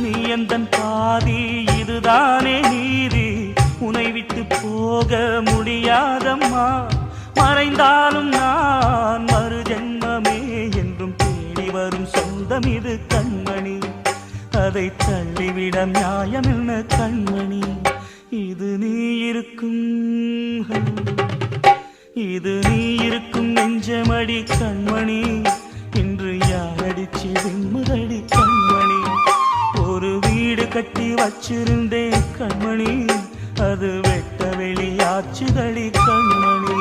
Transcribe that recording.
நீ எந்தன் பாதி, இதுதானே நீதி. உனை விட்டு போக முடியாதம்மா. மறைந்தாலும் நான் மறு ஜென்மமே என்றும் தேடி வரும் சொந்தம் இது கண்மணி. அதை தள்ளிவிட நியாயம் என்ன கண்மணி. இது நீ இருக்கும், இது நீ இருக்கும் நெஞ்சமடி கண்மணி. இன்று யாரடிச்சு விம்முதடி கண்மணி. ஒரு வீடு கட்டி வச்சிருந்தேன் கண்மணி, அது வெட்ட வெளியாச்சுதடி கண்மணி.